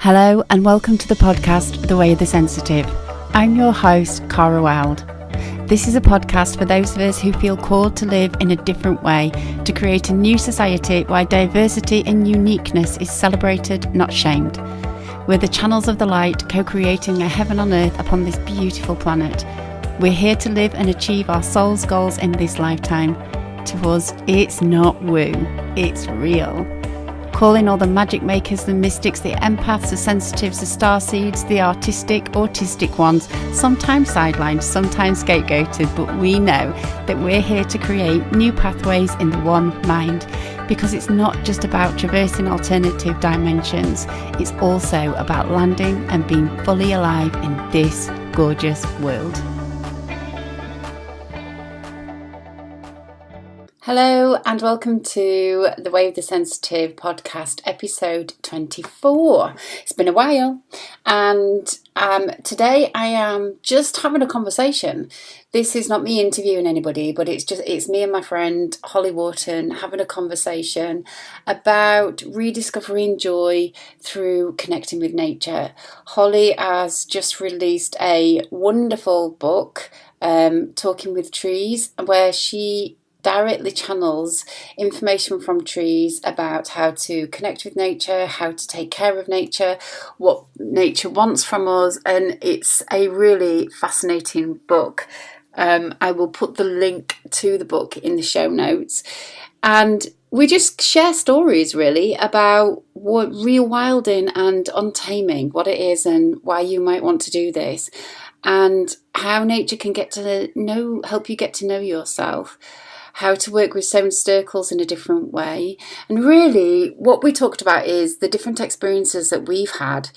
Hello and welcome to the podcast, The Way of the Sensitive. I'm your host, Cara Wilde. This is a podcast for those of us who feel called to live in a different way, to create a new society where diversity and uniqueness is celebrated, not shamed. We're the channels of the light, co-creating a heaven on earth upon this beautiful planet. We're here to live and achieve our soul's goals in this lifetime. To us, it's not woo, it's real. Calling all the magic makers, the mystics, the empaths, the sensitives, the starseeds, the artistic, autistic ones, sometimes sidelined, sometimes scapegoated, but we know that we're here to create new pathways in the one mind, because it's not just about traversing alternative dimensions, it's also about landing and being fully alive in this gorgeous world. Hello and welcome to the Way of the Sensitive podcast, episode 24. It's been a while, and today I am just having a conversation. This is not me interviewing anybody, but it's me and my friend Holly Worton having a conversation about rediscovering joy through connecting with nature. Holly has just released a wonderful book, Talking with Trees, where she directly channels information from trees about how to connect with nature, how to take care of nature, what nature wants from us, and it's a really fascinating book. I will put the link to the book in the show notes, and we just share stories really about what rewilding and untaming, what it is and why you might want to do this, and how nature can help you get to know yourself, how to work with stone circles in a different way. And really what we talked about is the different experiences that we've had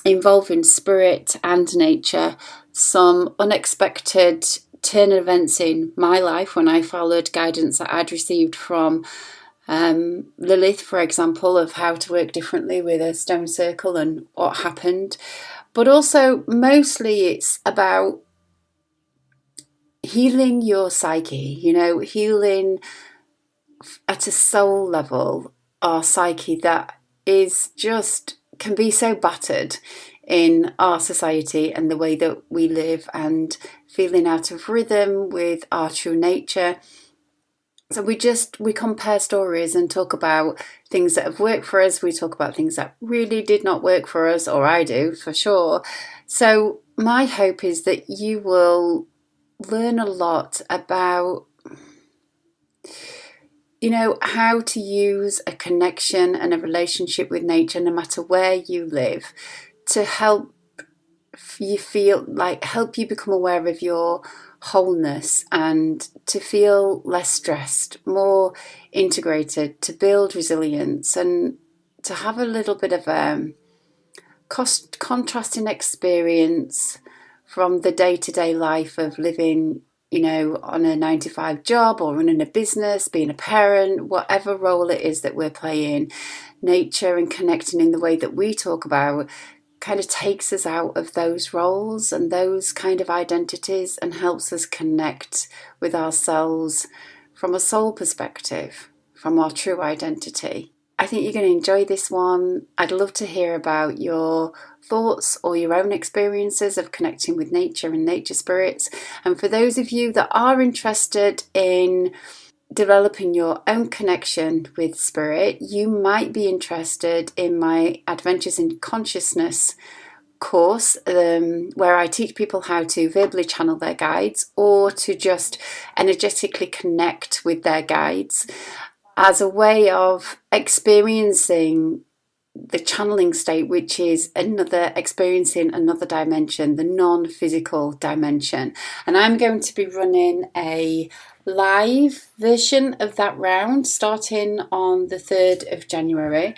involving spirit and nature, some unexpected turn events in my life when I followed guidance that I'd received from Lilith, for example, of how to work differently with a stone circle and what happened. But also mostly it's about healing your psyche, healing at a soul level, our psyche that can be so battered in our society and the way that we live, and feeling out of rhythm with our true nature. So we compare stories and talk about things that have worked for us. We talk about things that really did not work for us, or I do for sure. So my hope is that you will learn a lot about how to use a connection and a relationship with nature, no matter where you live, to help you become aware of your wholeness and to feel less stressed, more integrated, to build resilience, and to have a little bit of a contrasting experience from the day-to-day life of living, on a 9-to-5 job or running a business, being a parent, whatever role it is that we're playing. Nature and connecting in the way that we talk about kind of takes us out of those roles and those kind of identities and helps us connect with ourselves from a soul perspective, from our true identity. I think you're going to enjoy this one. I'd love to hear about your thoughts or your own experiences of connecting with nature and nature spirits. And for those of you that are interested in developing your own connection with spirit, you might be interested in my Adventures in Consciousness course, where I teach people how to verbally channel their guides or to just energetically connect with their guides, as a way of experiencing the channeling state, which is experiencing another dimension, the non-physical dimension. And I'm going to be running a live version of that round starting on the 3rd of January.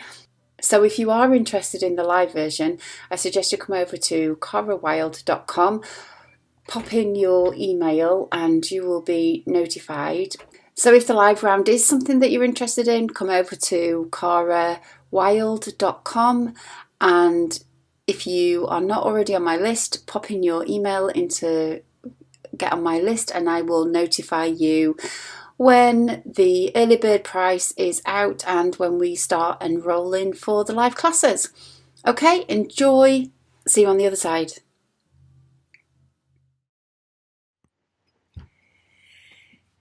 So if you are interested in the live version, I suggest you come over to carawilde.com, pop in your email and you will be notified. So if the live round is something that you're interested in, come over to carawilde.com, and if you are not already on my list, pop in your email to get on my list and I will notify you when the early bird price is out and when we start enrolling for the live classes. Okay, enjoy. See you on the other side.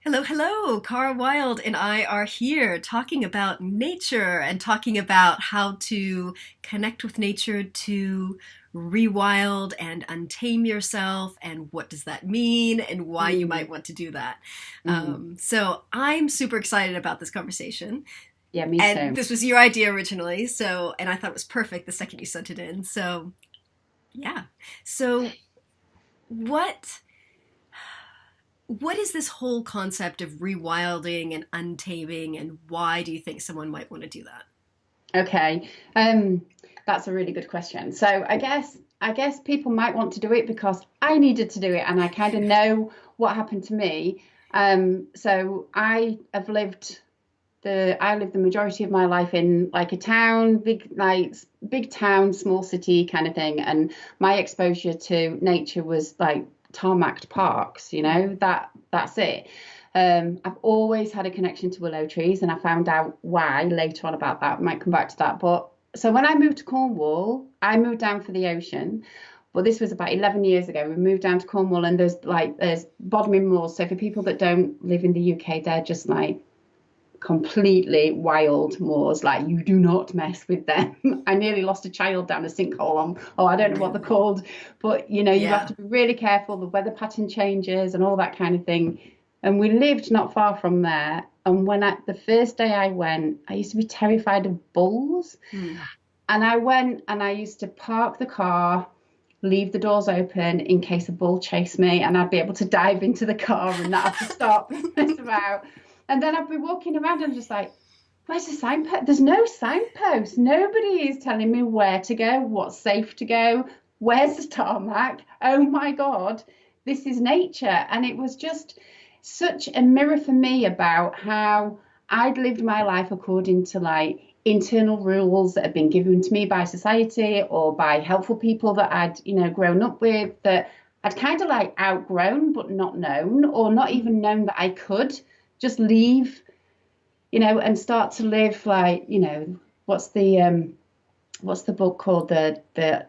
Hello. Cara Wild and I are here talking about nature and talking about how to connect with nature to rewild and untame yourself and what does that mean and why you might want to do that. So I'm super excited about this conversation. Yeah, me And too. this was your idea originally, and I thought it was perfect the second you sent it in. So, yeah. So, what what is this whole concept of rewilding and untaming, and why do you think someone might want to do that? Okay, that's a really good question. So I guess people might want to do it because I needed to do it, and I kind of know what happened to me. So I lived the majority of my life in like a town, big town, small city kind of thing, and my exposure to nature was like tarmacked parks. That's it. I've always had a connection to willow trees, and I found out why later on about that. Might come back to that. But so when I moved to Cornwall, I moved down for the ocean. But this was about 11 years ago. We moved down to Cornwall, and there's Bodmin moors. So for people that don't live in the UK, they're just like completely wild moors. Like, you do not mess with them. I nearly lost a child down a sinkhole on, I don't know what they're called, but you have Yeah. to be really careful. The weather pattern changes and all that kind of thing. And we lived not far from there. And the first day I went, I used to be terrified of bulls. Hmm. And I went and I used to park the car, leave the doors open in case a bull chased me, and I'd be able to dive into the car and not have to stop and mess about. And then I'd be walking around and just like, where's the signpost? There's no signpost. Nobody is telling me where to go, what's safe to go, where's the tarmac. Oh my God, this is nature. And it was just such a mirror for me about how I'd lived my life according to like internal rules that had been given to me by society or by helpful people that I'd grown up with, that I'd kind of like outgrown but not known, or not even known that I could just leave, and start to live like, what's the book called, the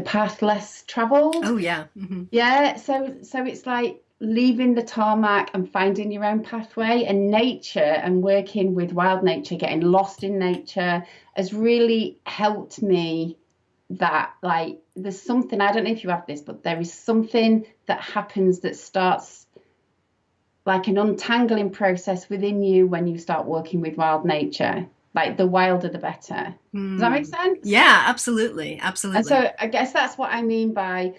path less traveled. Oh, yeah. Yeah, so it's like leaving the tarmac and finding your own pathway, and nature and working with wild nature, getting lost in nature has really helped me. That like there's something, I don't know if you have this, but there is something that happens that starts like an untangling process within you when you start working with wild nature. Like, the wilder the better. Does that make Hmm. sense? Yeah, absolutely. And Absolutely. so I guess that's what I mean by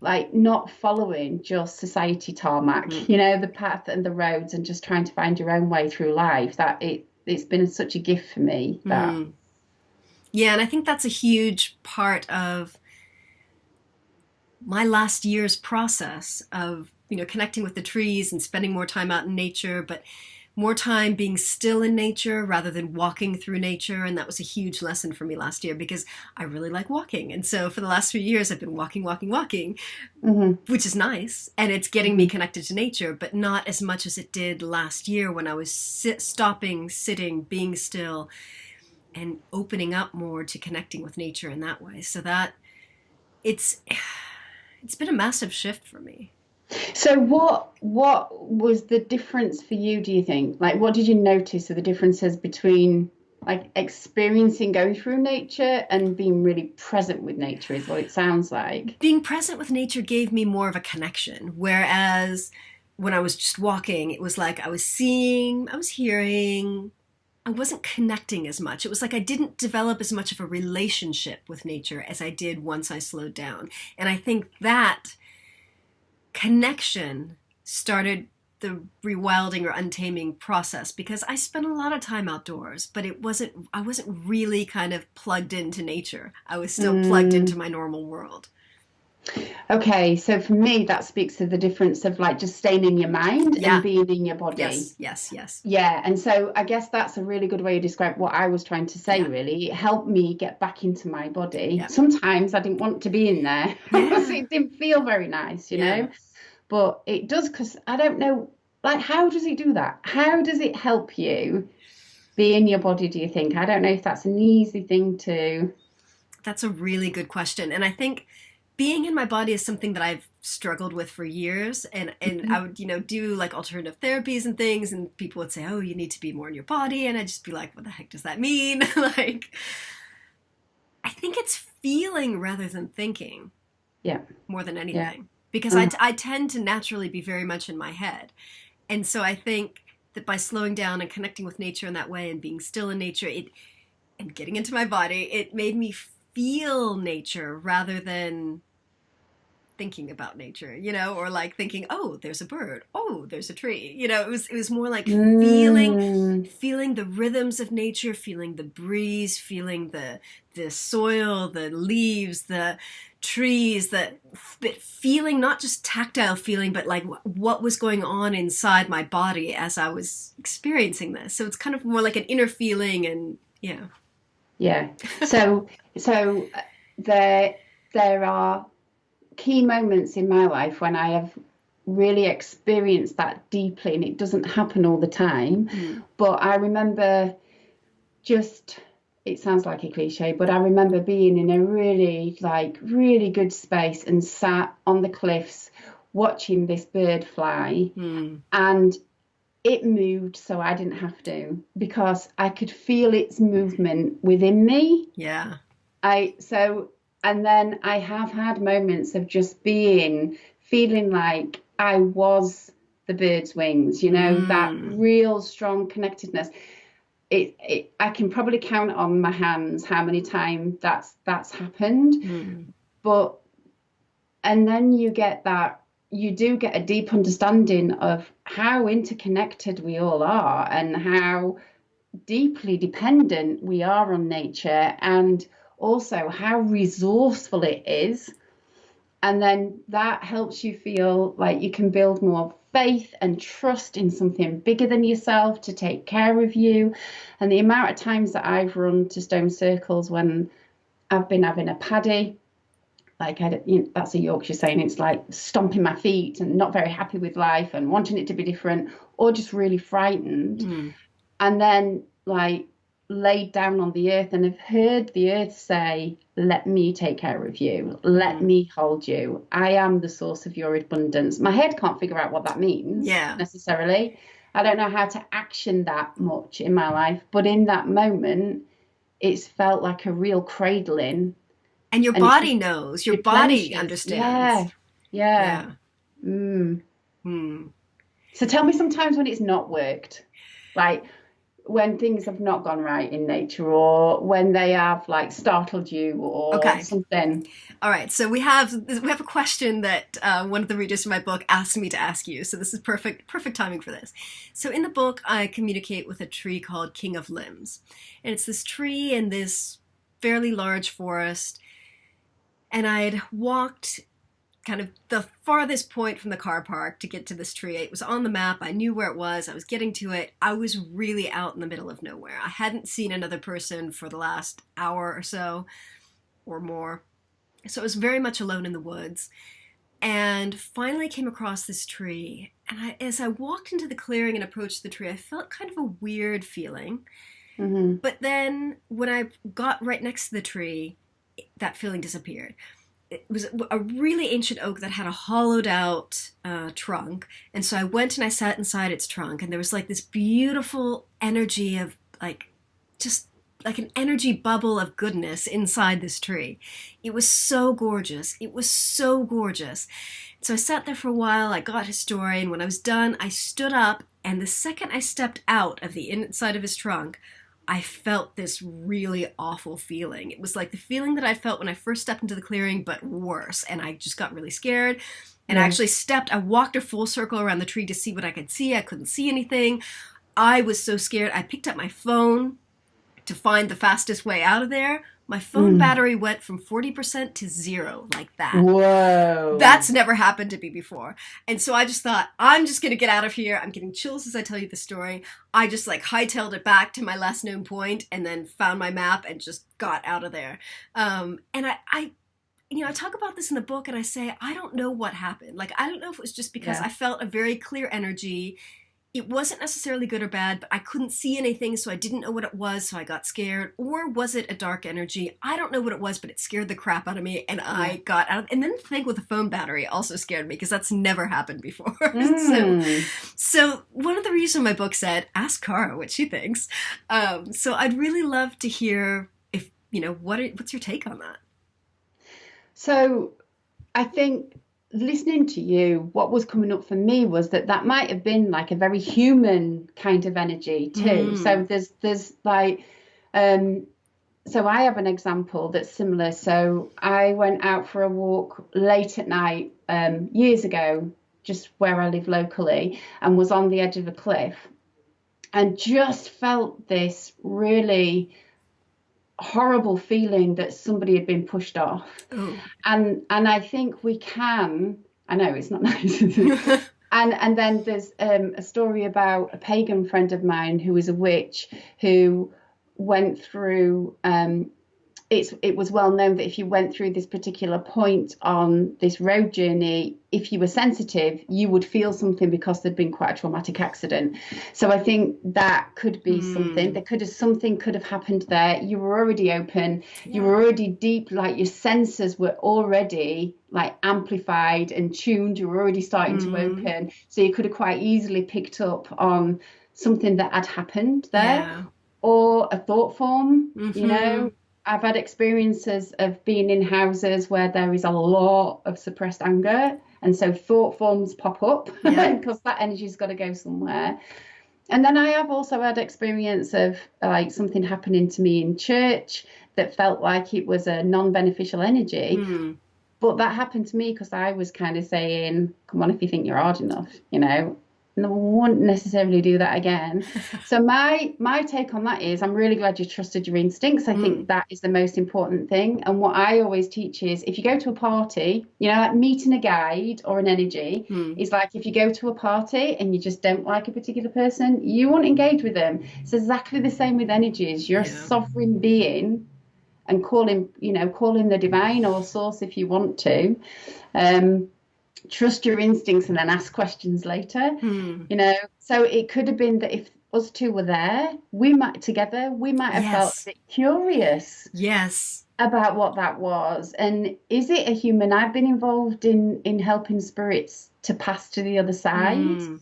like not following just society tarmac, the path and the roads, and just trying to find your own way through life. That it's been such a gift for me that. Hmm. Yeah, and I think that's a huge part of my last year's process of, connecting with the trees and spending more time out in nature, but more time being still in nature rather than walking through nature. And that was a huge lesson for me last year because I really like walking. And so for the last few years, I've been walking, Hmm. which is nice. And it's getting me Hmm. connected to nature, but not as much as it did last year when I was stopping, sitting, being still, and opening up more to connecting with nature in that way. So that it's it's been a massive shift for me. So what was the difference for you, do you think? Like, what did you notice are the differences between like experiencing going through nature and being really present with nature, is what it sounds like. Being present with nature gave me more of a connection, whereas when I was just walking, it was like I was seeing, I was hearing, I wasn't connecting as much. It was like I didn't develop as much of a relationship with nature as I did once I slowed down. And I think that connection started the rewilding or untaming process because I spent a lot of time outdoors, but I wasn't really kind of plugged into nature. I was still plugged into Mm, my normal world. okay, so for me, that speaks to the difference of like just staying in your mind and Yeah. being in your body. Yes. Yeah, and so I guess that's a really good way to describe what I was trying to say, Yeah. really. It helped me get back into my body. Yeah. Sometimes I didn't want to be in there. Yeah. It didn't feel very nice, Yeah. but it does, because I don't know, like, how does it do that? How does it help you be in your body, do you think? I don't know if that's an easy thing to... That's a really good question. And I think being in my body is something that I've struggled with for years. And I would, do like alternative therapies and things. And people would say, oh, you need to be more in your body. And I'd just be like, what the heck does that mean? Like, I think it's feeling rather than thinking. Yeah. More than anything. Yeah. Because I tend to naturally be very much in my head. And so I think that by slowing down and connecting with nature in that way and being still in nature, and getting into my body, it made me feel nature rather than thinking about nature, or like thinking, oh, there's a bird, oh, there's a tree. It was more like feeling the rhythms of nature, feeling the breeze, feeling the soil, the leaves, the trees, but feeling, not just tactile feeling, but like what was going on inside my body as I was experiencing this. So it's kind of more like an inner feeling, and yeah. So there are key moments in my life when I have really experienced that deeply, and it doesn't happen all the time. But I remember it sounds like a cliche, but I remember being in a really good space and sat on the cliffs watching this bird fly, and it moved so I didn't have to, because I could feel its movement within me. Yeah. And then I have had moments of just feeling like I was the bird's wings, that real strong connectedness. I can probably count on my hands how many times that's happened. And then you do get a deep understanding of how interconnected we all are and how deeply dependent we are on nature, and also how resourceful it is. And then that helps you feel like you can build more faith and trust in something bigger than yourself to take care of you. And the amount of times that I've run to stone circles when I've been having a paddy, like that's a Yorkshire saying, it's like stomping my feet and not very happy with life and wanting it to be different, or just really frightened. And then like laid down on the earth and have heard the earth say, let me take care of you, let me hold you, I am the source of your abundance. My head can't figure out what that means necessarily. I don't know how to action that much in my life, but in that moment it's felt like a real cradling. And your body knows, your body understands. Yeah. So tell me sometimes when it's not worked, like when things have not gone right in nature, or when they have like startled you or something. All right. So we have a question that one of the readers in my book asked me to ask you. So this is perfect timing for this. So in the book, I communicate with a tree called King of Limbs. And it's this tree in this fairly large forest. And I'd walked kind of the farthest point from the car park to get to this tree. It was on the map. I knew where it was. I was getting to it. I was really out in the middle of nowhere. I hadn't seen another person for the last hour or so or more. So I was very much alone in the woods, and finally came across this tree. And as I walked into the clearing and approached the tree, I felt kind of a weird feeling. But then when I got right next to the tree, that feeling disappeared. It was a really ancient oak that had a hollowed out trunk. And so I went and I sat inside its trunk, and there was like this beautiful energy of just like an energy bubble of goodness inside this tree. It was so gorgeous. It was so gorgeous. So I sat there for a while. I got his story. And when I was done, I stood up. And the second I stepped out of the inside of his trunk, I felt this really awful feeling. It was like the feeling that I felt when I first stepped into the clearing, but worse. And I just got really scared. And I actually I walked a full circle around the tree to see what I could see. I couldn't see anything. I was so scared. I picked up my phone to find the fastest way out of there. My phone battery went from 40% to 0, like that. Whoa. That's never happened to me before. And so I just thought, I'm just going to get out of here. I'm getting chills as I tell you the story. I just hightailed it back to my last known point, and then found my map and just got out of there. And I talk about this in the book, and I say, I don't know what happened. I don't know if it was just because I felt a very clear energy it wasn't necessarily good or bad, but I couldn't see anything, so I didn't know what it was, so I got scared. Or was it a dark energy? I don't know what it was, but it scared the crap out of me, and I got out. And then the thing with the phone battery also scared me, because that's never happened before. So one of the reasons my book said, ask Cara what she thinks. So I'd really love to hear if, what's your take on that? So I think listening to you, what was coming up for me was that might have been like a very human kind of energy too. So there's like, so I have an example that's similar. So I went out for a walk late at night years ago, just where I live locally, and was on the edge of a cliff, and just felt this really horrible feeling that somebody had been pushed off. And I think we can, I know it's not nice, is it? And then there's a story about a pagan friend of mine who was a witch, who went through it was well known that if you went through this particular point on this road journey, if you were sensitive, you would feel something because there'd been quite a traumatic accident. So I think that could be something. Something could have happened there. You were already open. Yeah. You were already deep, like your senses were already like amplified and tuned. You were already starting to open. So you could have quite easily picked up on something that had happened there, or a thought form, I've had experiences of being in houses where there is a lot of suppressed anger, and so thought forms pop up because that energy's got to go somewhere. And then I have also had experience of like something happening to me in church that felt like it was a non-beneficial energy. But that happened to me because I was kind of saying, come on, if you think you're hard enough, and I won't necessarily do that again. So my take on that is, I'm really glad you trusted your instincts. I think that is the most important thing. And what I always teach is, if you go to a party, like meeting a guide or an energy is like, if you go to a party and you just don't like a particular person, you won't engage with them. It's exactly the same with energies. You're a sovereign being, and calling the divine or source if you want to. Trust your instincts and then ask questions later. So it could have been that if us two were there, we might have felt a bit curious about what that was. And is it a human? I've been involved in helping spirits to pass to the other side,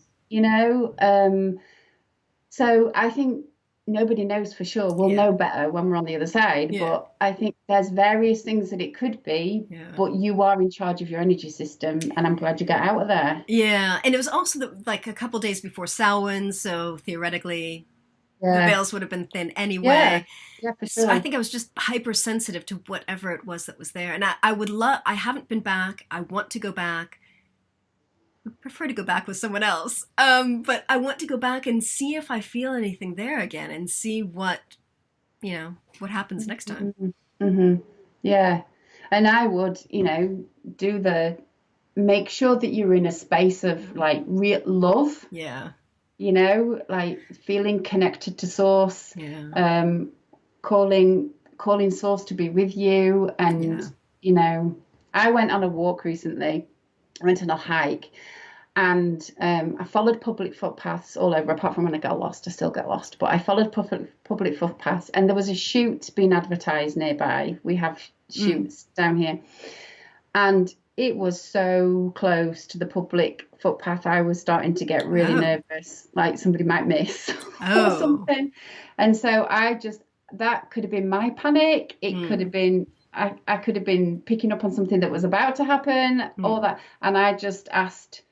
so I think nobody knows for sure. We'll know better when we're on the other side. But I think there's various things that it could be, but you are in charge of your energy system, and I'm glad you got out of there. Yeah, and it was also like a couple days before Samhain, so theoretically the veils would have been thin anyway. Yeah, for sure. So I think I was just hypersensitive to whatever it was that was there. And I haven't been back. I want to go back. I prefer to go back with someone else. But I want to go back and see if I feel anything there again, and see what happens next time. Yeah. And I would, make sure that you're in a space of like real love. Yeah. Like feeling connected to source. Yeah. Calling source to be with you. And, I went on a walk recently. I went on a hike, and I followed public footpaths all over, apart from when I got lost. I still get lost, but I followed public footpaths, and there was a shoot being advertised nearby. We have shoots down here, and it was so close to the public footpath. I was starting to get really nervous, like somebody might miss or something. And so that could have been my panic. It could have been, I could have been picking up on something that was about to happen, all that. And I just asked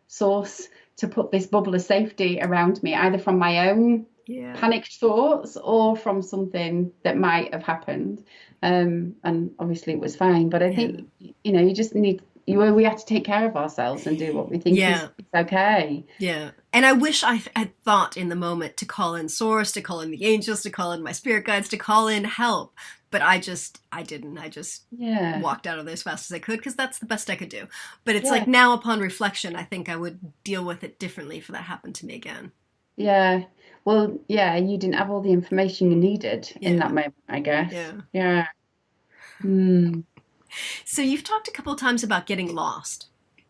source to put this bubble of safety around me, either from my own panicked thoughts or from something that might have happened. And obviously it was fine. But I think, you just need, we have to take care of ourselves and do what we think is okay. Yeah. And I wish I had thought in the moment to call in source, to call in the angels, to call in my spirit guides, to call in help. But I didn't. I just walked out of there as fast as I could, because that's the best I could do. But it's like, now upon reflection, I think I would deal with it differently if that happened to me again. Yeah. Well, you didn't have all the information you needed in that moment, I guess. Yeah. So you've talked a couple of times about getting lost.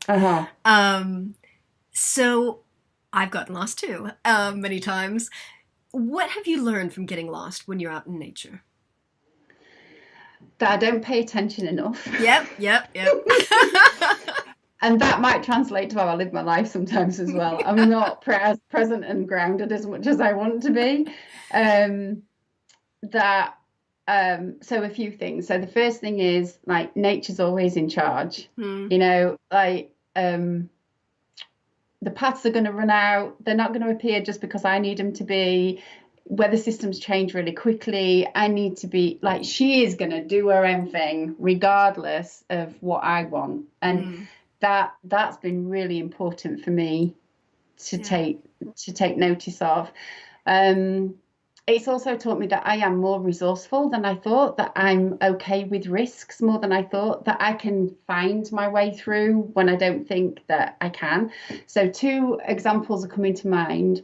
Uh-huh. So I've gotten lost too, many times. What have you learned from getting lost when you're out in nature? That I don't pay attention enough. Yep, yep, yep. And that might translate to how I live my life sometimes as well. I'm not as present and grounded as much as I want to be. Um, that so a few things. So the first thing is like nature's always in charge. Hmm. Like the paths are going to run out. They're not going to appear just because I need them to be. Weather systems change really quickly. I need to be like, she is going to do her own thing regardless of what I want. And Hmm. that's been really important for me to Yeah. take notice of. Um, it's also taught me that I am more resourceful than I thought, that I'm okay with risks more than I thought, that I can find my way through when I don't think that I can. So two examples are coming to mind.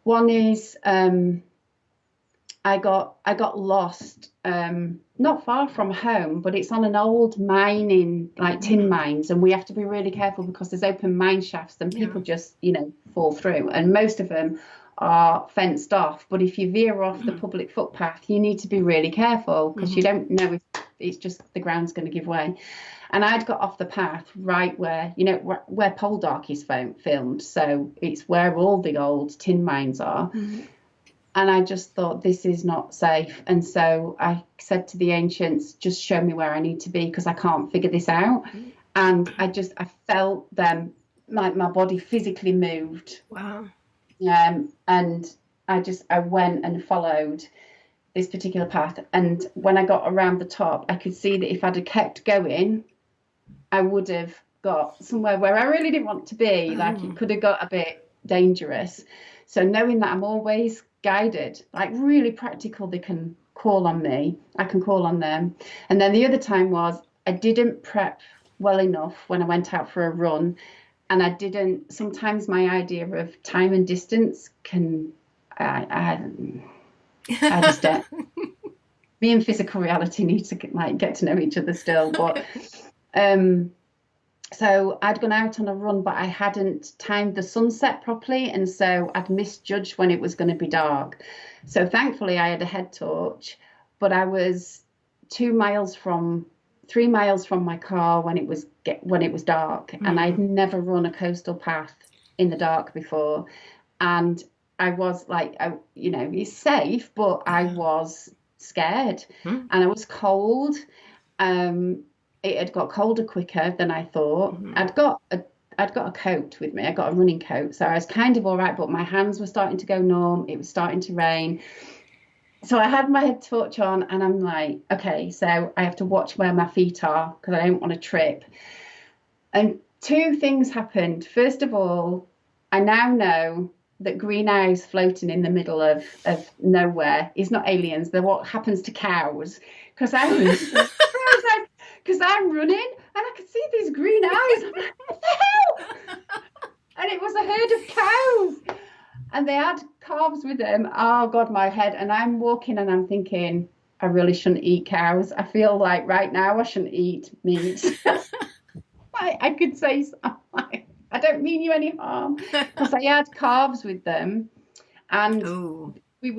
One is I got lost not far from home, but it's on an old mining, like tin Hmm. mines, and we have to be really careful because there's open mine shafts and Yeah. people just, fall through. And most of them are fenced off. But if you veer off the public footpath, you need to be really careful because you Hmm. don't know if it's just the ground's going to give way. And I'd got off the path right where, where Poldark is filmed. So it's where all the old tin mines are. Hmm. And I just thought, this is not safe. And so I said to the ancients, just show me where I need to be because I can't figure this out. And I felt them, like my body physically moved. Wow. And I went and followed this particular path. And when I got around the top, I could see that if I'd have kept going, I would have got somewhere where I really didn't want to be. Like Oh. it could have got a bit dangerous. So knowing that I'm always guided, like really practical, they can call on me, I can call on them. And then the other time was I didn't prep well enough when I went out for a run. And I didn't, sometimes my idea of time and distance can, I just don't. Me and physical reality need to get to know each other still. But so I'd gone out on a run, but I hadn't timed the sunset properly, and so I'd misjudged when it was going to be dark. So thankfully, I had a head torch, but I was 3 miles from my car when it was dark, and I'd never run a coastal path in the dark before, and I was like, it's safe, but I was scared, Hmm. and I was cold. It had got colder quicker than I thought. Hmm. I'd got a coat with me. I got a running coat, so I was kind of all right. But my hands were starting to go numb. It was starting to rain, so I had my head torch on, and I'm like, okay, so I have to watch where my feet are because I don't want to trip. And two things happened. First of all, I now know that green eyes floating in the middle of nowhere is not aliens. They're what happens to cows. Because I'm running and I could see these green eyes. I'm like, what the hell? And it was a herd of cows. And they had calves with them. Oh, God, my head. And I'm walking and I'm thinking, I really shouldn't eat cows. I feel like right now I shouldn't eat meat. I could say, I don't mean you any harm. Because I had calves with them. And Oh. I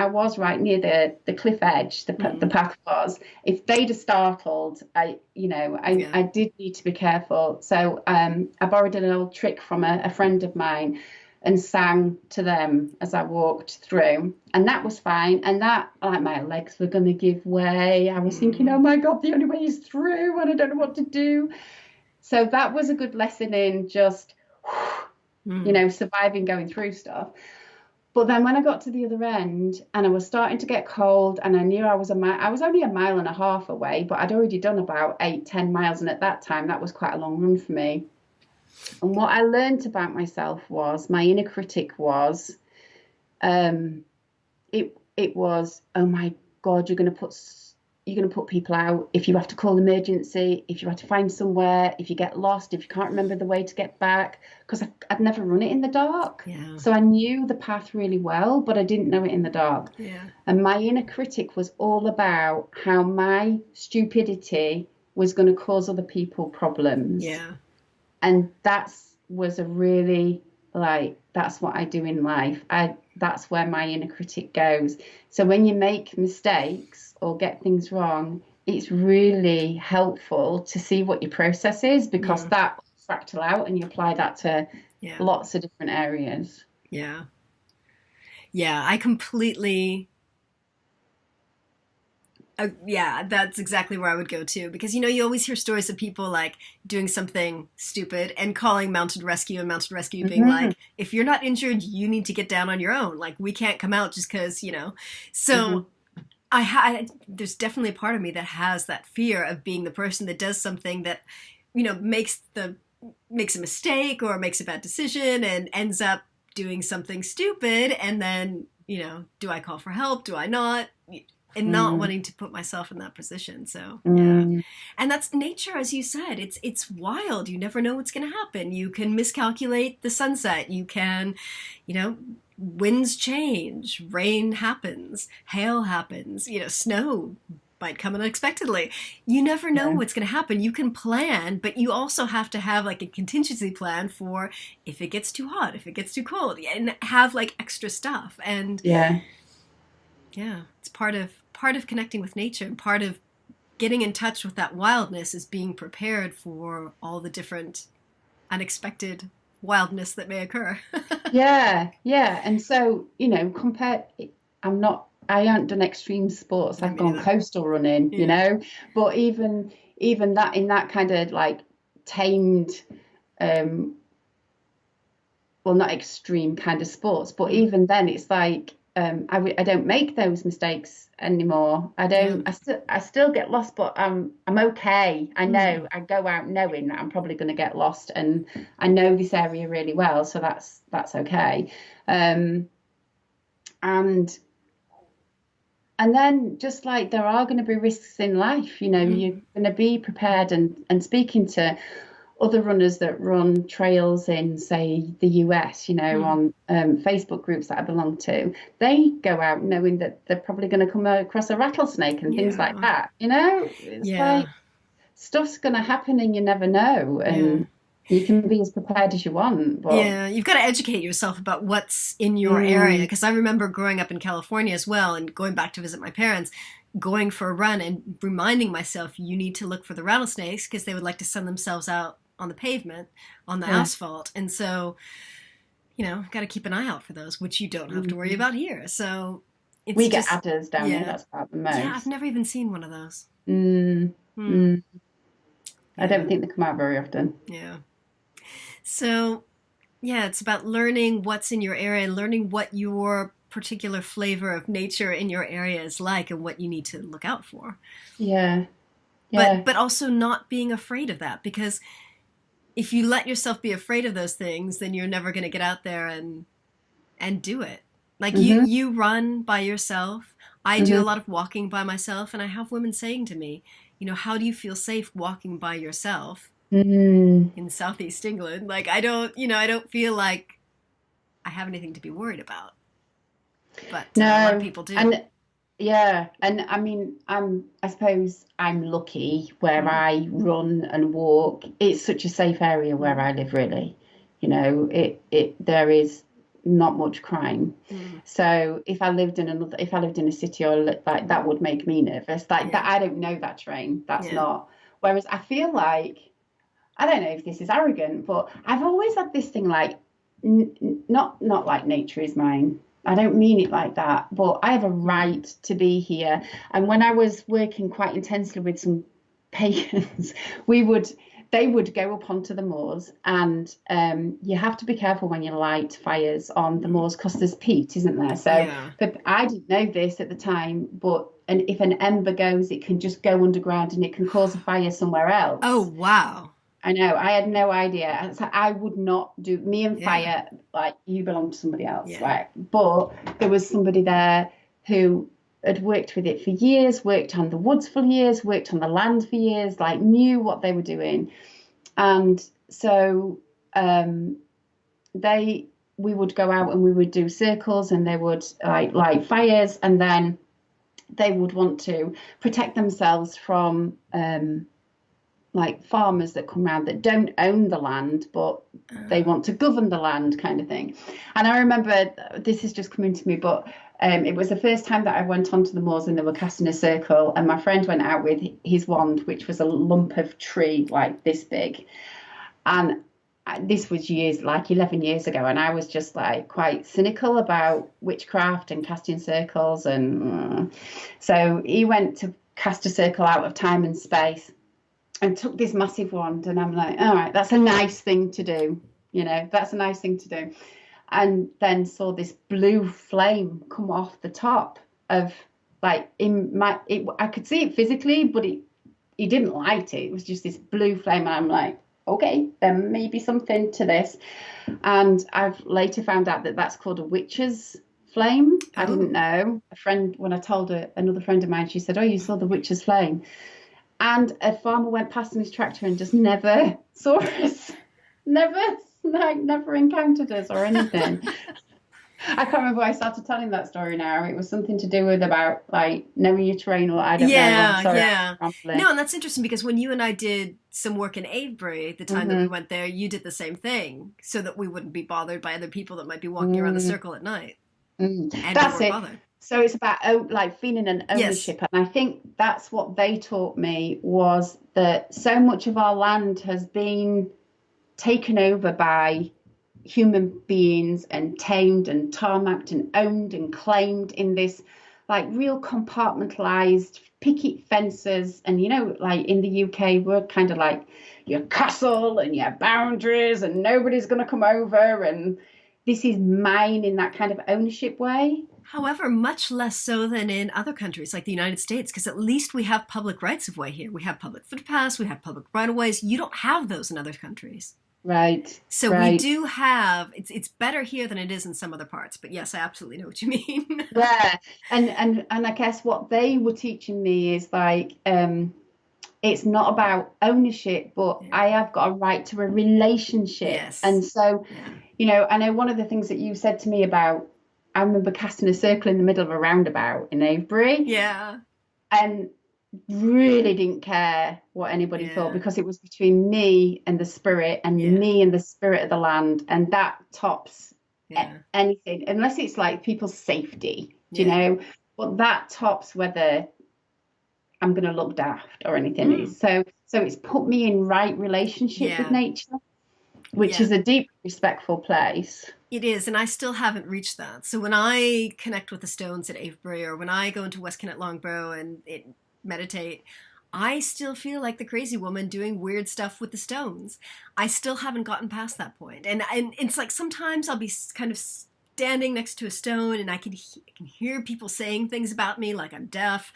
was right near the cliff edge, the path was. If they'd have startled, I did need to be careful. So I borrowed an old trick from a friend of mine and sang to them as I walked through. And that was fine. And that, like, my legs were going to give way. I was thinking, oh my God, the only way is through and I don't know what to do. So that was a good lesson in just, surviving going through stuff. But then when I got to the other end and I was starting to get cold and I knew I was only a mile and a half away, but I'd already done about 8-10 miles. And at that time, that was quite a long run for me. And what I learned about myself was my inner critic was, it was, oh my God, you're going to put people out if you have to call emergency, if you have to find somewhere, if you get lost, if you can't remember the way to get back, because I'd never run it in the dark. Yeah. So I knew the path really well, but I didn't know it in the dark. Yeah. And my inner critic was all about how my stupidity was going to cause other people problems. Yeah. And that was a really like that's what I do in life. That's where my inner critic goes. So when you make mistakes or get things wrong, it's really helpful to see what your process is, because Yeah. that fractal out and you apply that to Yeah. lots of different areas. Yeah. Yeah. I completely. Yeah, that's exactly where I would go to, because you always hear stories of people like doing something stupid and calling mounted rescue, and mounted rescue being Hmm. like, if you're not injured, you need to get down on your own. Like, we can't come out just because. Hmm. So there's definitely a part of me that has that fear of being the person that does something that makes a mistake or makes a bad decision and ends up doing something stupid, and then do I call for help, do I not, and not Mm. wanting to put myself in that position. So yeah. Mm. And that's nature, as you said. It's wild. You never know what's going to happen. You can miscalculate the sunset. You can, winds change, rain happens, hail happens, snow might come unexpectedly. You never know Yeah. what's going to happen. You can plan, but you also have to have like a contingency plan for if it gets too hot, if it gets too cold, and have like extra stuff. And Yeah. yeah, it's part of connecting with nature, and part of getting in touch with that wildness is being prepared for all the different unexpected wildness that may occur. Yeah, yeah. And so, compared, I haven't done extreme sports. I I've mean, gone coastal running, yeah. but even that, in that kind of like tamed, um, well, not extreme kind of sports, but Mm, even then, it's like I don't make those mistakes anymore. I yeah. don't. I still get lost, but I'm okay. I Mm, know I go out knowing that I'm probably going to get lost, and I know this area really well, so that's okay. Um, and and then just like there are going to be risks in life, you're mm, going to be prepared, and speaking to other runners that run trails in, say, the US, mm, on Facebook groups that I belong to, they go out knowing that they're probably going to come across a rattlesnake and things like yeah. that. It's Yeah. like stuff's going to happen and you never know. Yeah. And you can be as prepared as you want, but Yeah, you've got to educate yourself about what's in your area. mm, Because I remember growing up in California as well and going back to visit my parents, going for a run and reminding myself, you need to look for the rattlesnakes because they would like to sun themselves out on the pavement, on the yeah, asphalt. And so, got to keep an eye out for those, which you don't have to worry mm. about here. So it's We get just, adders down here. yeah. That's about the Yeah, I've most. never even seen one of those. Mm, Hmm. mm. I Yeah. don't think they come out very often. Yeah. So yeah, it's about learning what's in your area and learning what your particular flavor of nature in your area is like and what you need to look out for. Yeah, But yeah. but also not being afraid of that, because if you let yourself be afraid of those things, then you're never going to get out there and do it. Like you Hmm. you run by yourself. I do a Hmm. lot of walking by myself, and I have women saying to me, how do you feel safe walking by yourself Mm. in southeast England? Like I don't feel like I have anything to be worried about. But a lot of No, people do. and yeah, and I mean, I suppose I'm lucky where Mm, I run and walk. It's such a safe area where mm, I live, really. There is not much crime. mm, So if I lived in a city like that would make me nervous. Like that, yeah, I don't know that terrain. That's yeah. not. Whereas I feel like, I don't know if this is arrogant, but I've always had this thing like, not like nature is mine. I don't mean it like that, but I have a Mm, right to be here. And when I was working quite intensely with some pagans, we would they would go up onto the moors, and you have to be careful when you light fires on the mm, moors because there's peat, isn't there? So, yeah. but I didn't know this at the time, but and if an ember goes, it can just go underground and it can cause a fire somewhere Oh else. wow. I know. I had no idea. So I would not do me and Yeah, fire, like you belong to somebody else, yeah, right? But there was somebody there who had worked with it for years, worked on the woods for years, worked on the land for years, like knew what they were doing. And so they we would go out and we would do circles, and they would like light fires, and then they would want to protect themselves from like farmers that come around that don't own the land, but they want to govern the land, kind of thing. And I remember, this is just coming to me, but it was the first time that I went onto the moors and they were casting a circle, and my friend went out with his wand, which was a lump of tree like this big. And this was years, like 11 years ago, and I was just like quite cynical about witchcraft and casting circles. And so he went to cast a circle out of time and space and took this massive wand, and I'm like, all right, that's a nice thing to do, that's a nice thing to do. And then saw this blue flame come off the top of, like, I could see it physically, but he didn't light it. It was just this blue flame, and I'm like, okay, there may be something to this. And I've later found out that that's called a witch's flame. I didn't know. When I told another friend of mine, she said, oh, you saw the witch's flame. And a farmer went past in his tractor and just never saw us, never encountered us or anything. I can't remember why I started telling that story now. It was something to do with about, like, knowing your terrain, or I don't know. Yeah. No, and that's interesting because when you and I did some work in Avebury, the time that we went there, you did the same thing so that we wouldn't be bothered by other people that might be walking around the circle at night. And that's it. Bothered. So it's about, like, feeling an ownership. Yes. And I think that's what they taught me, was that so much of our land has been taken over by human beings and tamed and tarmacked and owned and claimed in this, like, real compartmentalized picket fences. And like in the UK, we're kind of like your castle and your boundaries, and nobody's going to come over, and this is mine, in that kind of ownership way. However, much less so than in other countries like the United States, because at least we have public rights of way here. We have public footpaths, we have public right-of-ways. You don't have those in other countries. Right. So we do have, it's better here than it is in some other parts. But yes, I absolutely know what you mean. Yeah. And I guess what they were teaching me is, like, it's not about ownership, but I have got a right to a relationship. Yes. And so, I know one of the things that you said to me about, I remember casting a circle in the middle of a roundabout in Avebury. Yeah. And really didn't care what anybody thought, because it was between me and the spirit, and me and the spirit of the land, and that tops anything, unless it's like people's safety, do you know? But that tops whether I'm going to look daft or anything. So it's put me in right relationship with nature, which is a deep, respectful place. It is, and I still haven't reached that. So when I connect with the stones at Avebury, or when I go into West Kennet Longbow and meditate, I still feel like the crazy woman doing weird stuff with the stones. I still haven't gotten past that point. And it's like sometimes I'll be kind of standing next to a stone, and I can hear people saying things about me, like I'm deaf.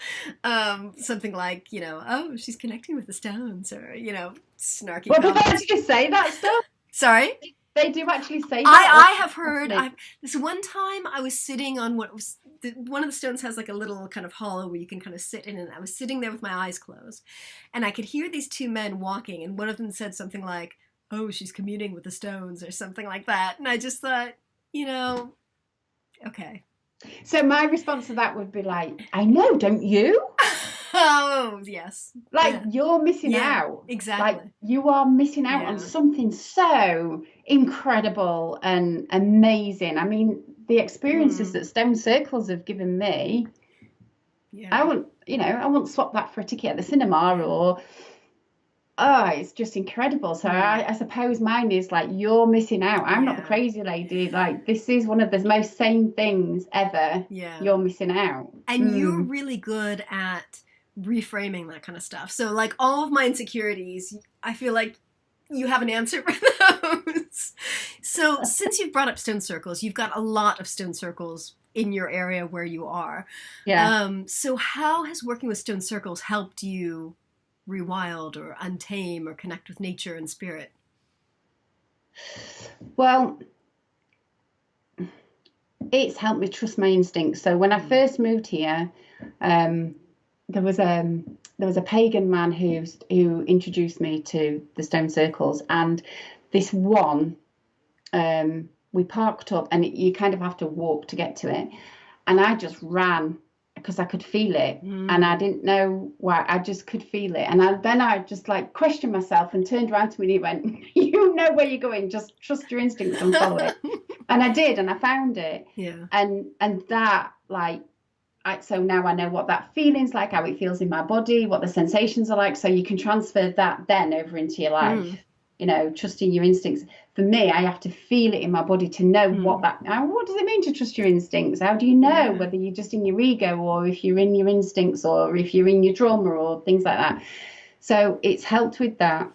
Something like, oh, she's connecting with the stones, or, snarky Well, comments. did they actually say that stuff? Sorry? They do actually say that. I have heard. This one time I was sitting on one of the stones has like a little kind of hollow where you can kind of sit in, and I was sitting there with my eyes closed, and I could hear these two men walking, and one of them said something like, oh, she's communing with the stones, or something like that. And I just thought, okay. So my response to that would be like, I know, don't you? Oh, yes. Like, you're missing out. Exactly. Like, you are missing out on something so incredible and amazing. I mean, the experiences that stone circles have given me, I wouldn't swap that for a ticket at the cinema, or, it's just incredible. So I suppose mine is like, you're missing out. I'm not the crazy lady. Like, this is one of the most sane things ever. Yeah. You're missing out. And you're really good at reframing that kind of stuff. So, like, all of my insecurities, I feel like you have an answer for those. So since you've brought up stone circles, you've got a lot of stone circles in your area where you are. So how has working with stone circles helped you rewild or untame or connect with nature and spirit? Well, it's helped me trust my instincts. So when I first moved here, there was a pagan man who introduced me to the stone circles, and this one, we parked up, and you kind of have to walk to get to it, and I just ran because I could feel it, and I Mm. didn't know why. I just could feel it, and then I just like questioned myself and turned around to me and he went, "You know where you're going. Just trust your instincts and follow it." And I did, and I found it, Yeah. and that like. So now I know what that feeling's like, how it feels in my body, what the sensations are like. So you can transfer that then over into your Mm. life. Trusting your instincts. For me, I have to feel it in my body to know Mm. what does it mean to trust your instincts? How do you know Yeah. whether you're just in your ego or if you're in your instincts or if you're in your trauma or things like that? So it's helped with that.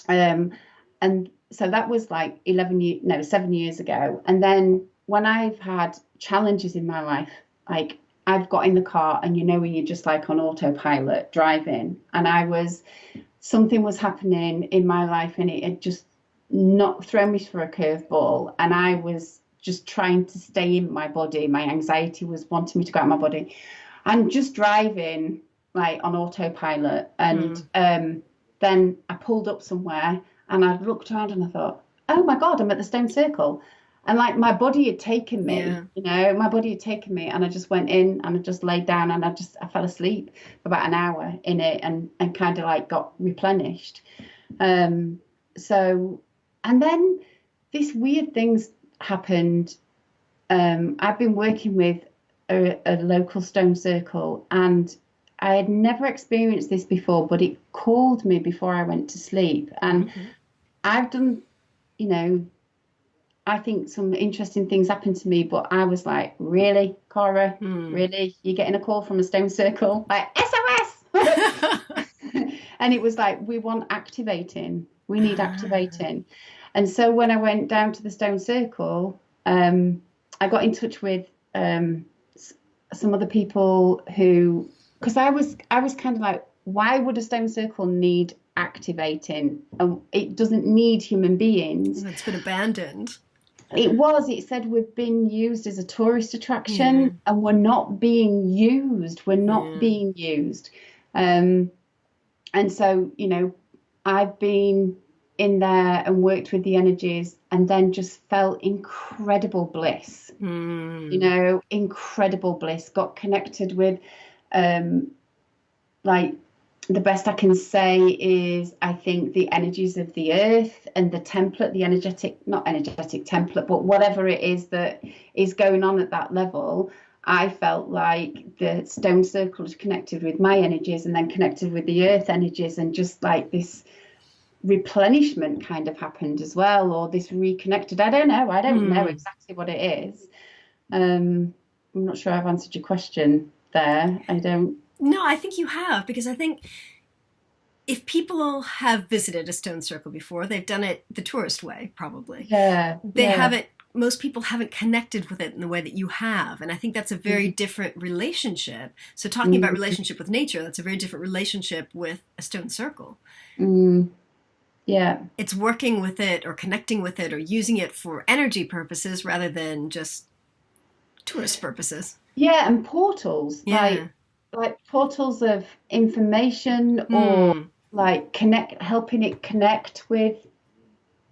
And so that was like 7 years ago. And then when I've had challenges in my life, like I've got in the car and when you're just like on autopilot driving, and something was happening in my life and it had just not thrown me for a curveball, and I was just trying to stay in my body. My anxiety was wanting me to go out of my body. I'm just driving like on autopilot, and Mm. then I pulled up somewhere and I looked around and I thought, oh my God, I'm at the stone circle. And like my body had taken me, Yeah. my body had taken me, and I just went in and I just laid down and I fell asleep for about an hour in it, and kind of like got replenished. Um, so, and then this weird things happened. I've been working with a local stone circle, and I had never experienced this before, but it called me before I went to sleep. And Mm-hmm. I've done, you know, I think some interesting things happened to me, but I was like, really, Cora? Mm. Really? You're getting a call from a stone circle? Like, SOS! And it was like, we want activating. We need Ah. activating. And so when I went down to the stone circle, I got in touch with some other people because I was kind of like, why would a stone circle need activating? It doesn't need human beings. It's been abandoned. It said we've been used as a tourist Yeah. attraction and we're not being used. We're not Yeah. being used. Um, and so, I've been in there and worked with the energies and then just felt incredible bliss, Mm. incredible bliss, got connected with, um, like, the best I can say is I think the energies of the earth and the template, not energetic template, but whatever it is that is going on at that level, I felt like the stone circle was connected with my energies and then connected with the earth energies, and just like this replenishment kind of happened as well, or this reconnected. I don't know Mm. exactly what it is. I'm not sure I've answered your question there. I don't. No, I think you have, because I think if people have visited a stone circle before, they've done it the tourist way, probably. Yeah, They yeah. haven't, most people haven't connected with it in the way that you have. And I think that's a very different relationship. So, talking about Mm, relationship with nature, that's a very different relationship with a stone circle. mm, yeah, It's working with it or connecting with it or using it for energy purposes rather than just tourist purposes. yeah, and portals Yeah. like portals of information, or Hmm. like helping it connect with.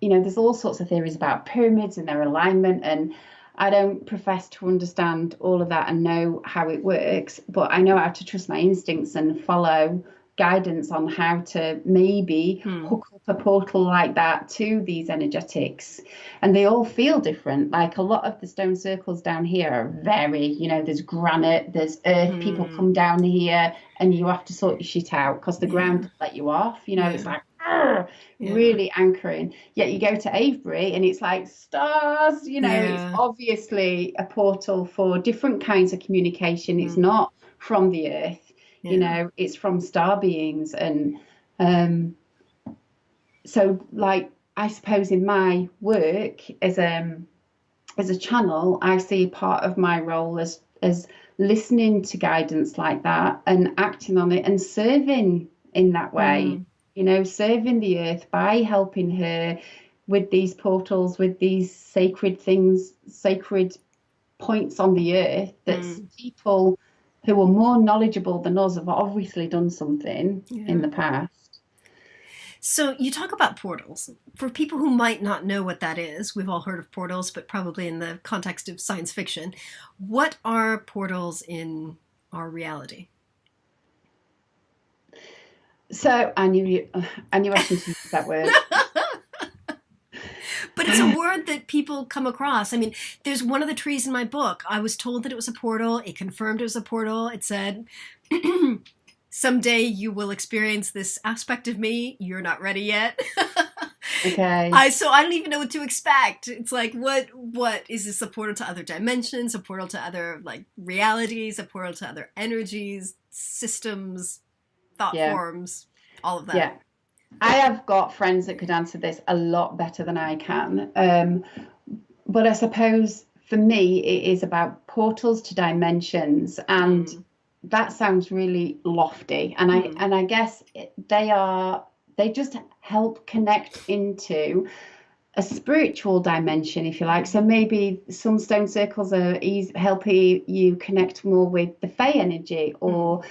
There's all sorts of theories about pyramids and their alignment, and I don't profess to understand all of that and know how it works, but I know how to trust my instincts and follow guidance on how to maybe Hmm. hook up a portal like that to these energetics. And they all feel different. Like a lot of the stone circles down here are there's granite, there's earth. People Hmm. come down here and you have to sort your shit out because the ground Yeah. doesn't let you off. It's Yeah. like Yeah. really anchoring. Yet you go to Avebury and it's like stars. It's Yeah. obviously a portal for different kinds of communication. It's Hmm. not from the earth. Yeah. It's from star beings. And so, like, I suppose in my work as a channel, I see part of my role as listening to guidance like that and acting on it and serving in that way. Hmm. Serving the earth by helping her with these portals, with these sacred things, sacred points on the earth that Hmm. people who are more knowledgeable than us have obviously done something in Yeah. the past. So you talk about portals. For people who might not know what that is, we've all heard of portals, but probably in the context of science fiction. What are portals in our reality. So I knew I shouldn't use that word. But it's a word that people come across. I mean, there's one of the trees in my book. I was told that it was a portal. It confirmed it was a portal. It said, someday you will experience this aspect of me. You're not ready yet. Okay. So I don't even know what to expect. It's like, what is this, a portal to other dimensions, a portal to other like realities, a portal to other energies, systems, thought forms, all of that. Yeah. I have got friends that could answer this a lot better than I can. But I suppose for me, it is about portals to dimensions, and that sounds really lofty. And I guess they just help connect into a spiritual dimension, if you like. So maybe some stone circles are help you connect more with the Fey energy, or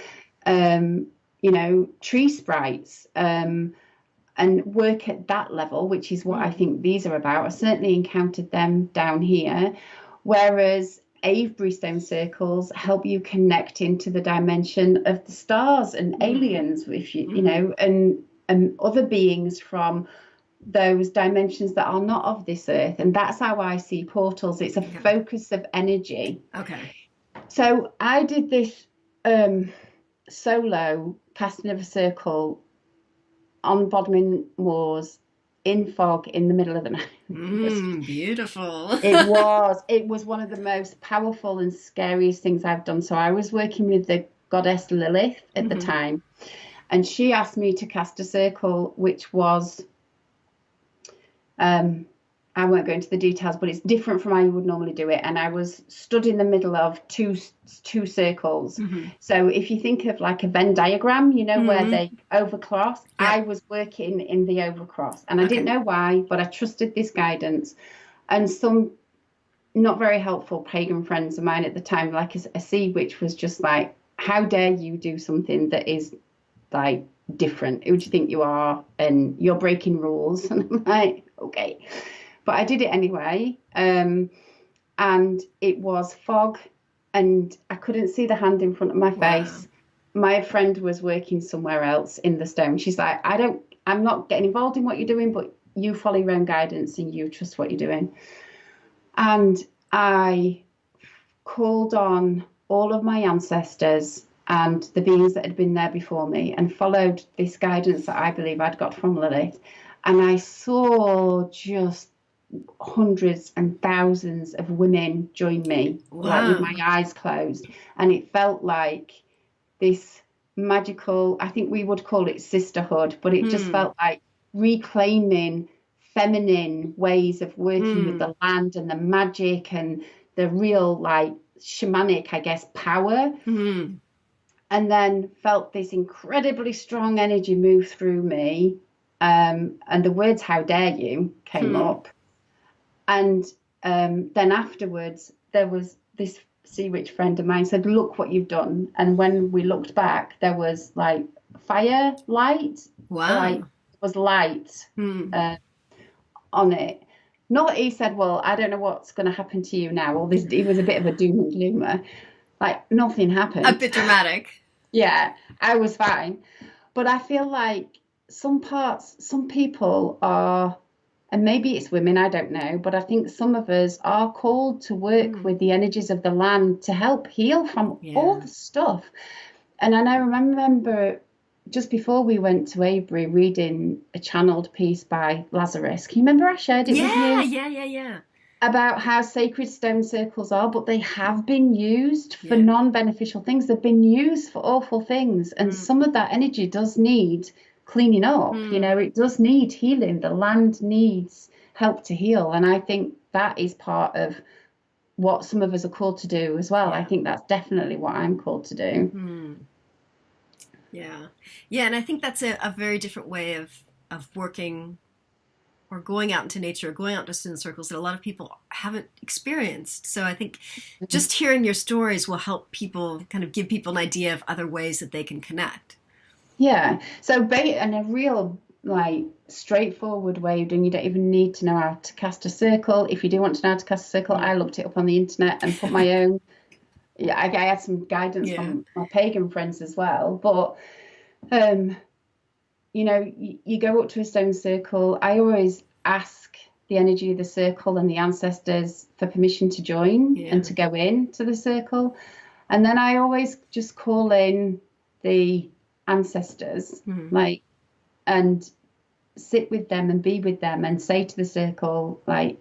tree sprites, and work at that level, which is what I think these are about. I certainly encountered them down here, whereas Avebury stone circles help you connect into the dimension of the stars and aliens, if you know, and other beings from those dimensions that are not of this earth. And that's how I see portals. It's a focus of energy. Okay. So I did this solo casting of a circle on Bodmin Moors in fog in the middle of the night. Beautiful. It was one of the most powerful and scariest things I've done. So I was working with the goddess Lilith at the time, and she asked me to cast a circle, which was I won't go into the details, but it's different from how you would normally do it. And I was stood in the middle of two circles. So if you think of like a Venn diagram, you know, where they overcross, I was working in the overcross. And I didn't know why, but I trusted this guidance. And some not very helpful pagan friends of mine at the time, like a sea witch, was just like, how dare you do something that is like different? Who do you think you are? And you're breaking rules. And I'm like, okay. But I did it anyway, and it was fog, and I couldn't see the hand in front of my face. My friend was working somewhere else in the stone. She's like, I'm not getting involved in what you're doing, but you follow your own guidance and you trust what you're doing. And I called on all of my ancestors and the beings that had been there before me, and followed this guidance that I believe I'd got from Lilith. And I saw just hundreds and thousands of women join me, like with my eyes closed, and it felt like this magical, I think we would call it sisterhood, but it just felt like reclaiming feminine ways of working with the land and the magic and the real like shamanic, I guess, power. And then felt this incredibly strong energy move through me, and the words "how dare you" came up. And then afterwards, there was this sea witch friend of mine said, look what you've done. And when we looked back, there was like fire light. Like, there was light on it. Not, he said, well, I don't know what's going to happen to you now. All this, he was a bit of a doom and gloomer. Like, nothing happened. A bit dramatic. Yeah, I was fine. But I feel like some people are, and maybe it's women, I don't know, but I think some of us are called to work with the energies of the land to help heal from all the stuff. And I remember just before we went to Avebury reading a channeled piece by Lazarus. Can you remember I shared it with you? Yeah. About how sacred stone circles are, but they have been used for non-beneficial things. They've been used for awful things. And some of that energy does need cleaning up. You know, it does need healing. The land needs help to heal. And I think that is part of what some of us are called to do as well. I think that's definitely what I'm called to do. Yeah, and I think that's a very different way of working or going out into nature or going out to stone circles that a lot of people haven't experienced. So I think just hearing your stories will help people, kind of give people an idea of other ways that they can connect. Yeah. So in a real like straightforward way of doing, you don't even need to know how to cast a circle. If you do want to know how to cast a circle, I looked it up on the internet and put my own yeah, I had some guidance Yeah. from my pagan friends as well. But um, you go up to a stone circle. I always ask the energy of the circle and the ancestors for permission to join Yeah. and to go in to the circle. And then I always just call in the ancestors, Mm. like, and sit with them and be with them and say to the circle, like,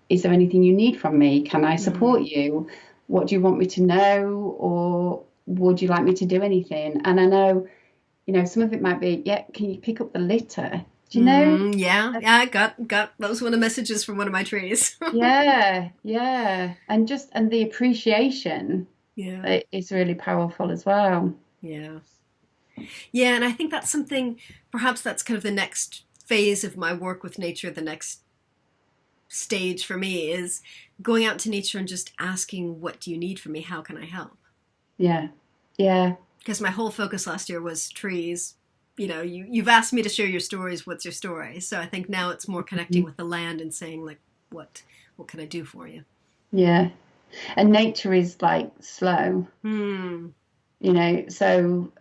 is there anything you need from me? Can I support Mm. you? What do you want me to know? Or would you like me to do anything? And I know, some of it might be, yeah, can you pick up the litter? Do you know? Yeah. Yeah. I got that was one of the messages from one of my trees. Yeah, yeah. And the appreciation Yeah. is really powerful as well. Yeah. Yeah, and I think that's something, perhaps that's kind of the next phase of my work with nature, the next stage for me is going out to nature and just asking, what do you need from me? How can I help? Yeah, yeah. Because my whole focus last year was trees. You've asked me to share your stories. What's your story? So I think now it's more connecting with the land and saying, like, what can I do for you? Yeah. And nature is like slow, Hmm. so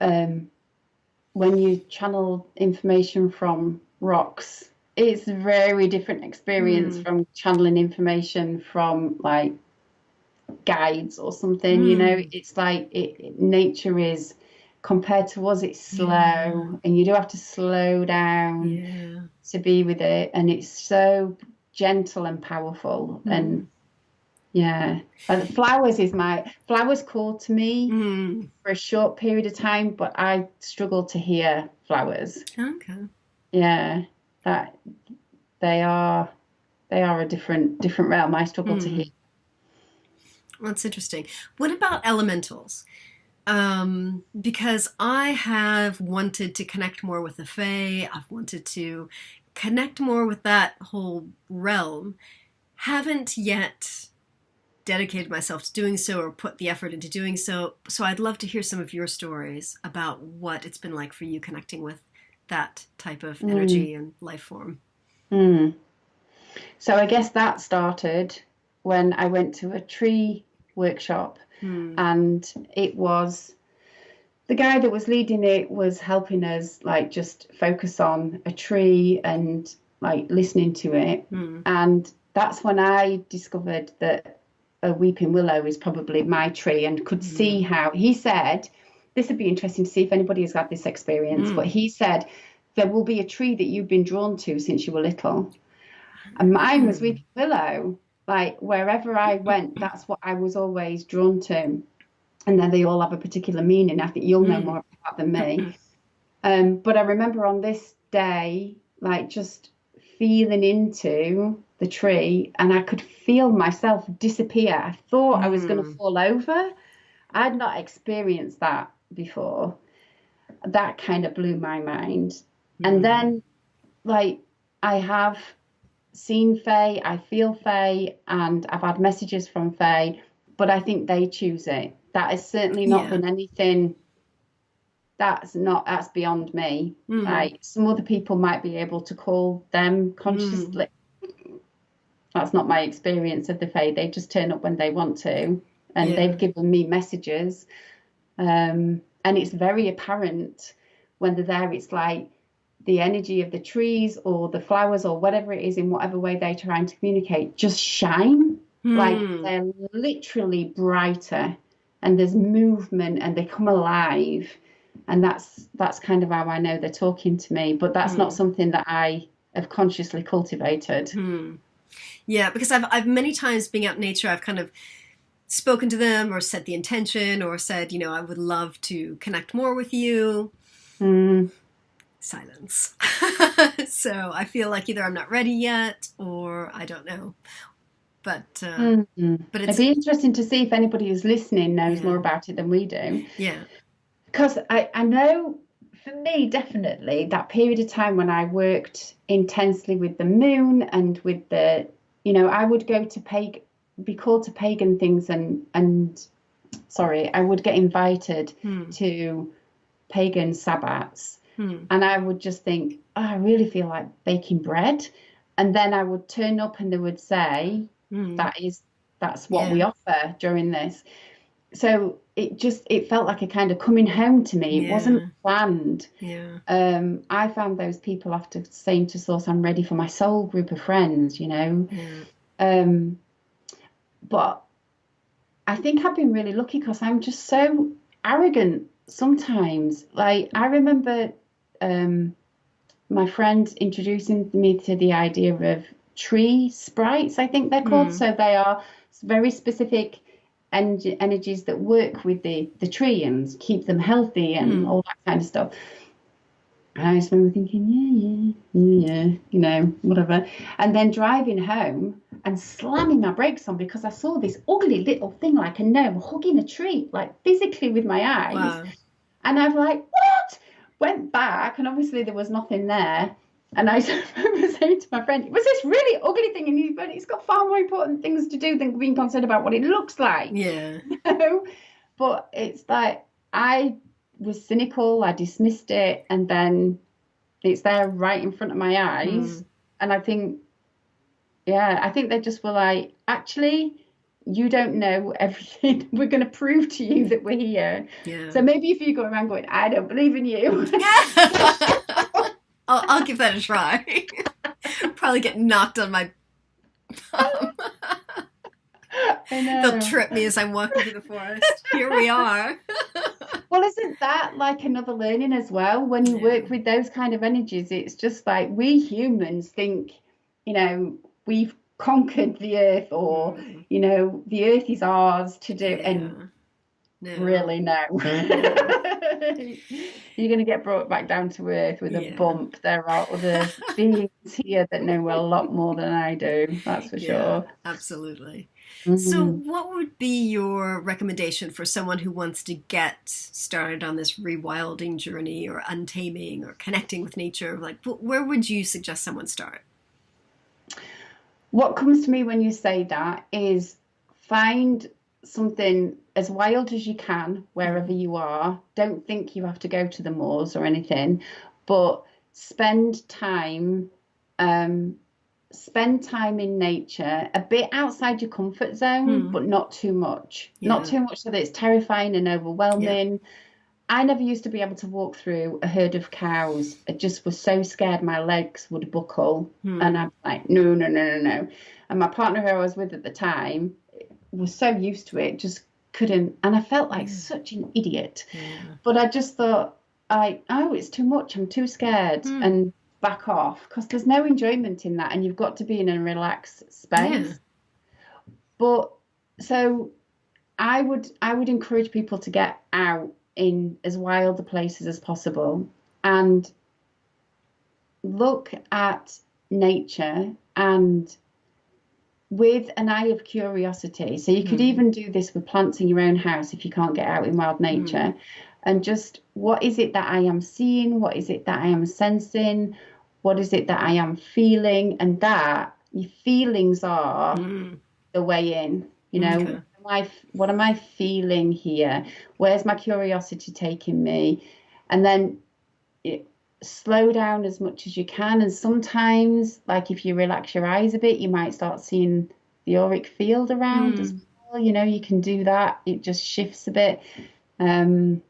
when you channel information from rocks, it's a very different experience Hmm. from channeling information from like guides or something. Hmm. It's like nature is, compared to us, it's Yeah. slow, and you do have to slow down Yeah. to be with it, and it's so gentle and powerful. Hmm. And yeah, but flowers called to me Hmm. for a short period of time, but I struggle to hear flowers. Okay. Yeah, that they are a different realm. I struggle to hear. Hmm. That's interesting. What about elementals? Because I have wanted to connect more with the Fae. I've wanted to connect more with that whole realm. Haven't yet dedicated myself to doing so or put the effort into doing so. So I'd love to hear some of your stories about what it's been like for you connecting with that type of Mm, energy and life form. mm. So I guess that started when I went to a tree workshop, Hmm. and it was the guy that was leading it was helping us like just focus on a tree and like listening to it. Hmm. And that's when I discovered that a weeping willow is probably my tree, and could see Hmm. how he said this would be interesting to see if anybody has had this experience. But Hmm. he said there will be a tree that you've been drawn to since you were little. And mine was weeping willow. Like wherever I went, that's what I was always drawn to. And then they all have a particular meaning. I think you'll know Hmm. more about than me. But I remember on this day, like just feeling into the tree, and I could feel myself disappear. I thought I was going to Hmm. fall over. I'd not experienced that before. That kind of blew my mind. And Hmm. then, like, I have seen Faye, I feel Faye, and I've had messages from Faye, but I think they choose it. That has certainly not Yeah. been anything that's beyond me. Hmm. Like some other people might be able to call them Hmm. consciously. That's not my experience of the Fae. They just turn up when they want to, and they've Yeah. given me messages. And it's very apparent when they're there. It's like the energy of the trees or the flowers or whatever it is, in whatever way they're trying to communicate, just shine. Like Hmm. they're literally brighter, and there's movement, and they come alive. And that's kind of how I know they're talking to me. But that's not Hmm. something that I have consciously cultivated. Hmm. Yeah, because I've many times being out in nature, I've kind of spoken to them or set the intention or said, I would love to connect more with you. Mm. Silence. So I feel like either I'm not ready yet or I don't know. But but It'd it's be interesting to see if anybody who's listening knows more yeah, about it than we do. yeah. Because I know for me, definitely, that period of time when I worked intensely with the moon and with I would go to be called to pagan things, and sorry, I would get invited Hmm. to pagan sabbats, Hmm. and I would just think, oh, I really feel like baking bread. And then I would turn up and they would say, Hmm. that is, that's what we Yeah. offer during this. so it felt like a kind of coming home to me. It wasn't Yeah. planned. Yeah. I found those people after saying to Source, I'm ready for my soul group of friends, you know. Yeah. Um, but I think I've been really lucky because I'm just so arrogant sometimes. Like I remember um, my friend introducing me to the idea of tree sprites, I think they're called. Hmm. So they are very specific energies that work with the tree and keep them healthy and Hmm. all that kind of stuff. And I just remember thinking, you know, whatever. And then driving home and slamming my brakes on because I saw this ugly little thing like a gnome hugging a tree, like physically with my eyes. Wow. And I'm like, what? Went back, and obviously there was nothing there. And I remember saying to my friend, it was this really ugly thing, and it's got far more important things to do than being concerned about what it looks like. Yeah. You know? But it's like I was cynical, I dismissed it, and then it's there right in front of my Hmm. eyes. And I think, yeah, I think they just were like, actually, you don't know everything. We're going to prove to you that we're here. Yeah. So maybe if you go around going, I don't believe in you. I'll give that a try. Probably get knocked on my bum. I They'll know. trip me as I'm walking through the forest. Here we are. Well, isn't that like another learning as well? When you Yeah. work with those kind of energies, it's just like we humans think, you know, we've conquered the earth or, Hmm. you know, the earth is ours to do. And Yeah. No. really, no. No. You're going to get brought back down to earth with a Yeah. bump. There are other beings here that know a lot more than I do, that's for Yeah, sure. absolutely. So, Mhm. what would be your recommendation for someone who wants to get started on this rewilding journey or untaming or connecting with nature? Like, where would you suggest someone start? What comes to me when you say that is find something as wild as you can wherever Mm, you are. Don't think you have to go to the moors or anything, but spend time um, spend time in nature, a bit outside your comfort zone, hmm. but not too much. Not Yeah. too much so that it's terrifying and Yeah. overwhelming. I never used to be able to walk through a herd of cows. I just was so scared my legs would buckle. And Hmm. I'm like, no, no, no, no, no. And my partner who I was with at the time was so used to it, just couldn't. And I felt like Yeah. such an idiot. Yeah. But I just thought, oh, it's too much. I'm too scared Hmm. and back off because there's no enjoyment in that. And you've got to be in a relaxed Yeah. space. But so I would encourage people to get out in as wild the places as possible and look at nature and with an eye of curiosity. So you could Hmm. even do this with plants in your own house if you can't get out in wild Hmm. nature. And just what is it that I am seeing? What is it that I am sensing? What is it that I am feeling? And that your feelings are Hmm. the way in. You know, Okay. what am I feeling here? Where's my curiosity taking me? And then it, slow down as much as you can. And sometimes, like if you relax your eyes a bit, you might start seeing the auric field around as Hmm. well. You know, you can do that. It just shifts a bit. Um,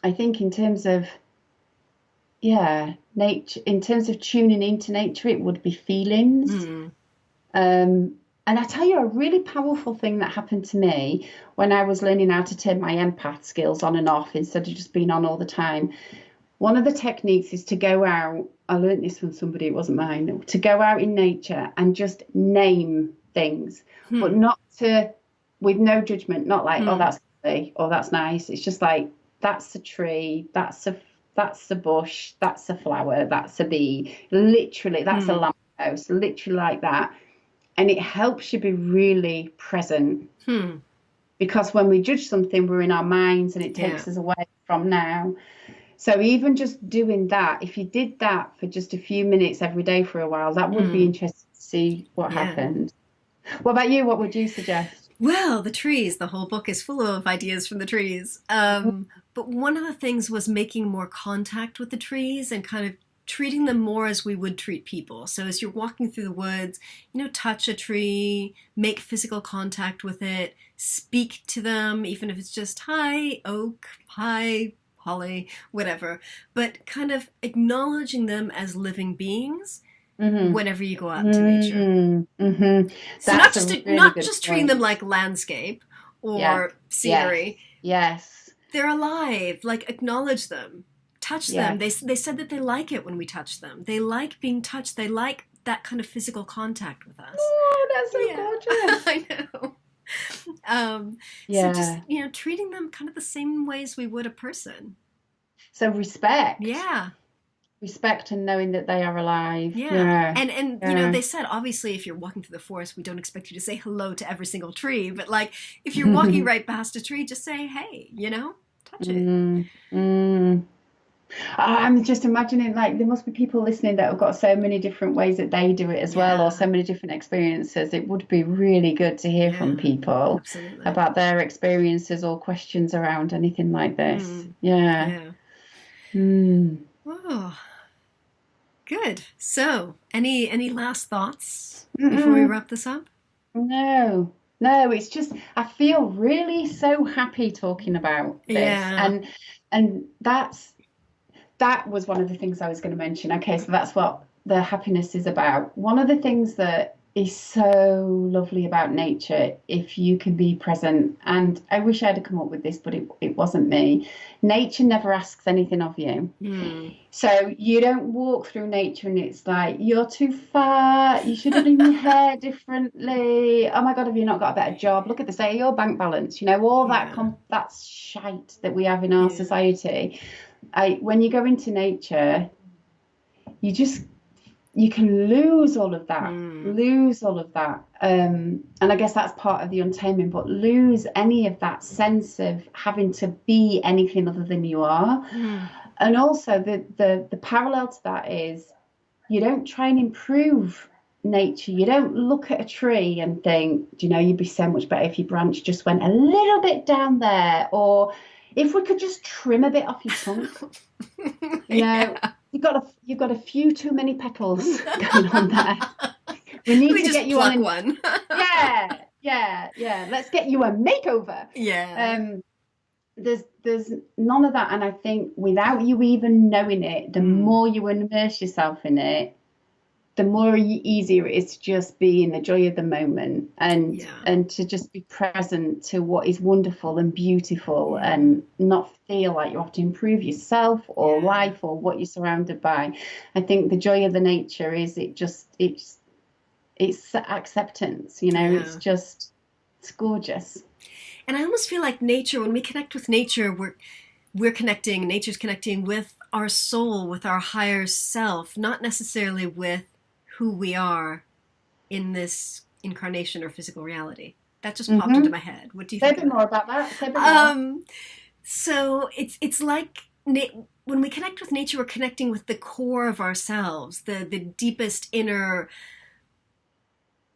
I think in terms of yeah, nature, in terms of tuning into nature, it would be feelings. Hmm. Um, and I tell you a really powerful thing that happened to me when I was learning how to turn my empath skills on and off instead of just being on all the time. One of the techniques is to go out. I learned this from somebody, it wasn't mine, to go out in nature and just name things, but Hmm. not to, with no judgment, not like, oh, Hmm. that's lovely, oh, that's nice. It's just like, that's a tree, that's a bush, that's a flower, that's a bee, literally, that's a Hmm. lamppost, literally like that. And it helps you be really present Hmm. because when we judge something, we're in our minds and it Yeah. takes us away from now. So even just doing that, if you did that for just a few minutes every day for a while, that would be Hmm. interesting to see what Yeah. happened. What about you? What would you suggest? Well, the trees. The whole book is full of ideas from the trees. But one of the things was making more contact with the trees and kind of treating them more as we would treat people. So as you're walking through the woods, touch a tree, make physical contact with it, speak to them, even if it's just, hi, oak, hi, holly, whatever. But kind of acknowledging them as living beings whenever you go out into nature. So That's a really not good just treating point. them like landscape or scenery. Yes. They're alive. Like, acknowledge them. Touch them. They said that they like it when we touch them. They like being touched. They like that kind of physical contact with us. Oh, that's so gorgeous. I know. So just, treating them kind of the same ways we would a person. So respect. Yeah. Respect and knowing that they are alive. Yeah. And they said, obviously, if you're walking through the forest, we don't expect you to say hello to every single tree. But, like, if you're walking right past a tree, just say, hey, touch it. I'm just imagining, like, there must be people listening that have got so many different ways that they do it as well, or so many different experiences. It would be really good to hear from people about their experiences or questions around anything like this. Oh, good. So, any last thoughts before we wrap this up? No, it's just I feel really so happy talking about this, and that was one of the things I was going to mention. Okay, so that's what the happiness is about. One of the things that is so lovely about nature, if you can be present, and I wish I'd have come up with this, but it wasn't me. Nature never asks anything of you. So you don't walk through nature and it's like, you're too fat, you should have done your hair differently. Oh my God, have you not got a better job? Look at the state of your bank balance. All that's shite that we have in our society. When you go into nature, you can lose all of that, and I guess that's part of the untaming, but lose any of that sense of having to be anything other than you are. And also the parallel to that is you don't try and improve nature. You don't look at a tree and think, you'd be so much better if your branch just went a little bit down there, or if we could just trim a bit off your trunk. You've got a few too many petals going on there. We need to get you on one. Yeah. Let's get you a makeover. There's none of that, and I think without you even knowing it, the more you immerse yourself in it, the more easier it is to just be in the joy of the moment and to just be present to what is wonderful and beautiful and not feel like you have to improve yourself or life or what you're surrounded by. I think the joy of the nature is it's acceptance, it's gorgeous. And I almost feel like nature, when we connect with nature, we're connecting, nature's connecting with our soul, with our higher self, not necessarily with who we are in this incarnation or physical reality. That just popped into my head. What do you think? Say a bit more about that. So it's like when we connect with nature, we're connecting with the core of ourselves, the deepest inner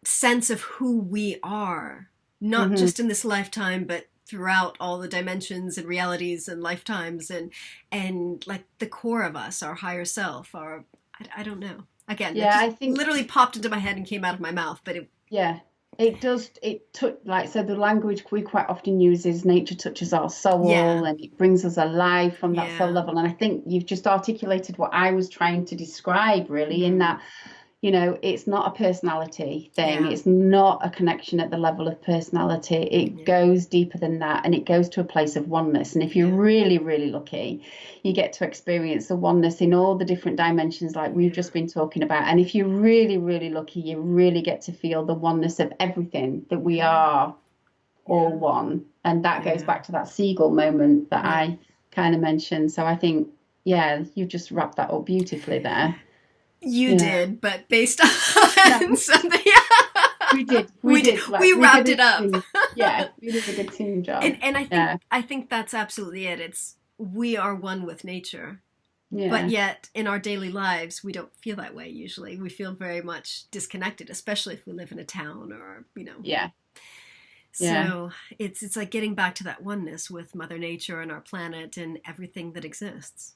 sense of who we are, not just in this lifetime, but throughout all the dimensions and realities and lifetimes, and like the core of us, our higher self, I don't know. Again, I think literally popped into my head and came out of my mouth, but it does. It took so the language we quite often use is nature touches our soul and it brings us alive from that soul level. And I think you've just articulated what I was trying to describe, really, in that it's not a personality thing. It's not a connection at the level of personality. It goes deeper than that, and it goes to a place of oneness. And if you're really, really lucky, you get to experience the oneness in all the different dimensions like we've just been talking about. And if you're really, really lucky, you really get to feel the oneness of everything, that we are all one. And that goes back to that seagull moment that I kind of mentioned. So I think, you just wrapped that up beautifully there. You did, but based on something. We did. We wrapped it up. We did a good team job. And I think that's absolutely it. We are one with nature. But yet in our daily lives, we don't feel that way usually. We feel very much disconnected, especially if we live in a town or, So it's like getting back to that oneness with Mother Nature and our planet and everything that exists.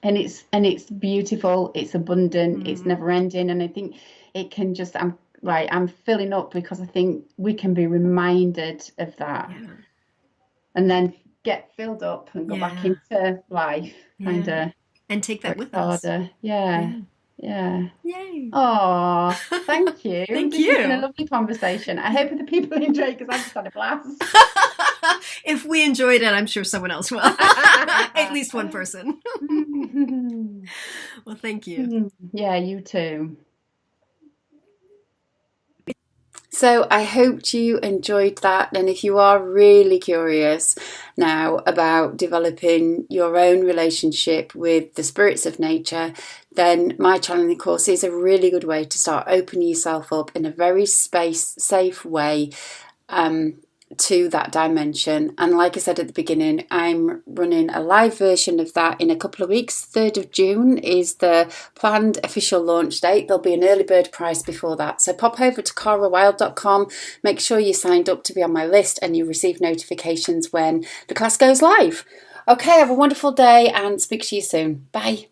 and it's beautiful, it's abundant, it's Mm. never ending, and I think it can just I'm filling up because I think we can be reminded of that Yeah. and then get filled up and go back Yeah. into life, kind Yeah. of And take that work with us. harder. Yeah, Yeah. yeah. Yay. Oh, thank you. Thank This has been a you. lovely conversation. I hope the people enjoy because I just had a blast. If we enjoyed it, I'm sure someone else will. At least one person. Well, thank you. Yeah, you too. So I hoped you enjoyed that. And if you are really curious now about developing your own relationship with the spirits of nature, then my channeling course is a really good way to start opening yourself up in a very safe way to that dimension. And like I said at the beginning, I'm running a live version of that in a couple of weeks. 3rd of June is the planned official launch date. There'll be an early bird price before that. So pop over to carawild.com, make sure you signed up to be on my list and you receive notifications when the class goes live. Okay, have a wonderful day and speak to you soon. Bye.